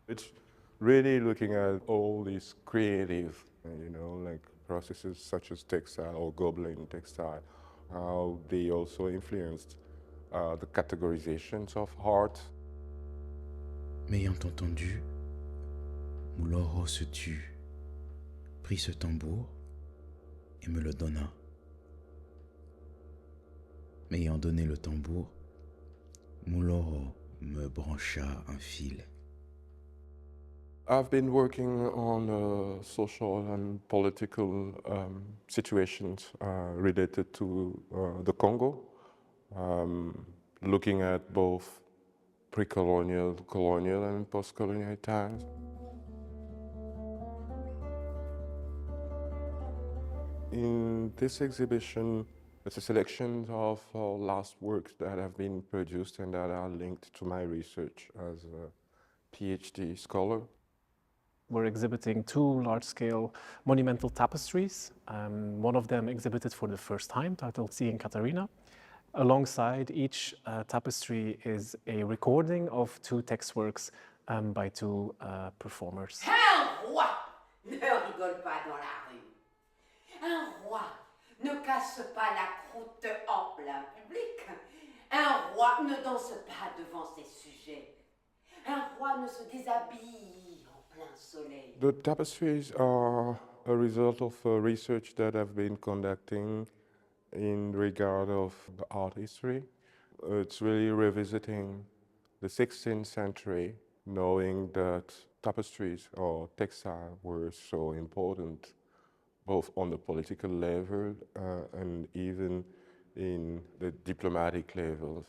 It's really looking at all these creative, like processes such as textile or Gobelin textile, how they also influenced the categorizations of art. M'ayant entendu, Mouloro se tut, prit ce tambour et me le donna. M'ayant donné le tambour, Mouloro me brancha un fil. I've been working on social and political situations related to the Congo, looking at both pre-colonial, colonial, and post-colonial times. In this exhibition, it's a selection of last works that have been produced and that are linked to my research as a PhD scholar. We're exhibiting two large-scale monumental tapestries, one of them exhibited for the first time, titled Seeing Katarina. Alongside each tapestry is a recording of two text works by two performers. Un roi ne rigole pas dans la rue. Un roi ne casse pas la croûte en plein public. Un roi ne danse pas devant ses sujets. Un roi ne se déshabille en plein soleil. The tapestries are a result of research that I've been conducting in regard of the art history. It's really revisiting the 16th century, knowing that tapestries or textile were so important, both on the political level and even in the diplomatic levels.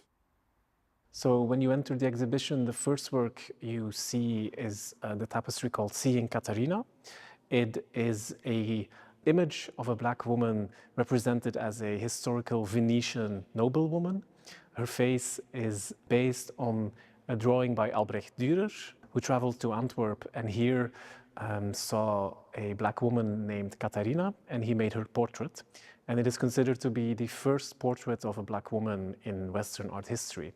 So when you enter the exhibition, the first work you see is the tapestry called Seeing Katarina. It is an image of a black woman represented as a historical Venetian noblewoman. Her face is based on a drawing by Albrecht Dürer, who traveled to Antwerp and here saw a black woman named Katarina, and he made her portrait. And it is considered to be the first portrait of a black woman in Western art history.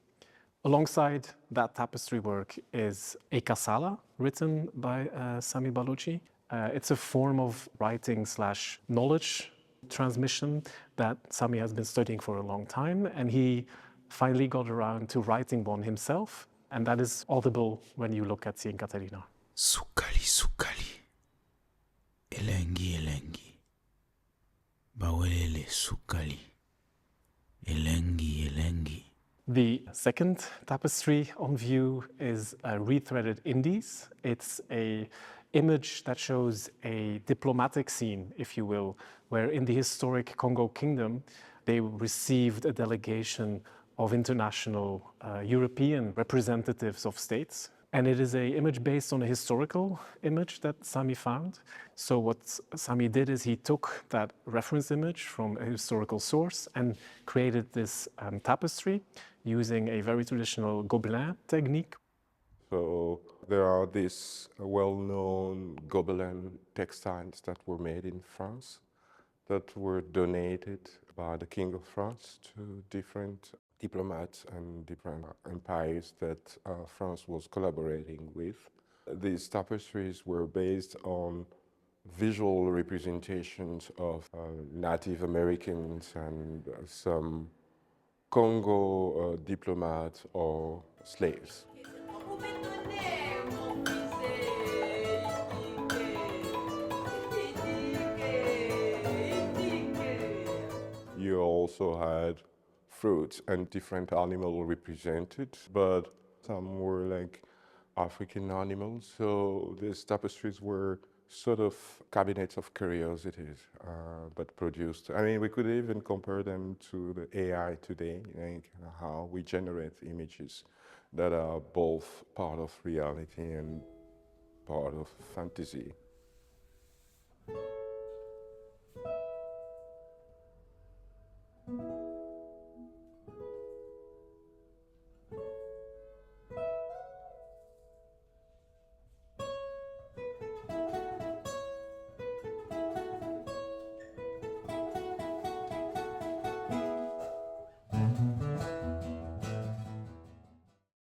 Alongside that tapestry work is a kasala written by Sammy Baloji. It's a form of writing / knowledge transmission that Sammy has been studying for a long time, and he finally got around to writing one himself, and that is audible when you look at Seeing Katarina. Sukali, sukali. Elengi, elengi. Bawelele sukali. Elengi, elengi. The second tapestry on view is Rethreaded Indies. It's an image that shows a diplomatic scene, if you will, where in the historic Congo Kingdom, they received a delegation of international European representatives of states. And it is an image based on a historical image that Sammy found. So what Sammy did is he took that reference image from a historical source and created this tapestry using a very traditional Gobelin technique. So there are these well-known Gobelin textiles that were made in France that were donated by the King of France to different diplomats and different empires that France was collaborating with. These tapestries were based on visual representations of Native Americans and some Congo diplomats or slaves. You also had fruits and different animals represented, but some were like African animals. So these tapestries were sort of cabinets of curiosities, but produced. I mean, we could even compare them to the AI today, like how we generate images that are both part of reality and part of fantasy.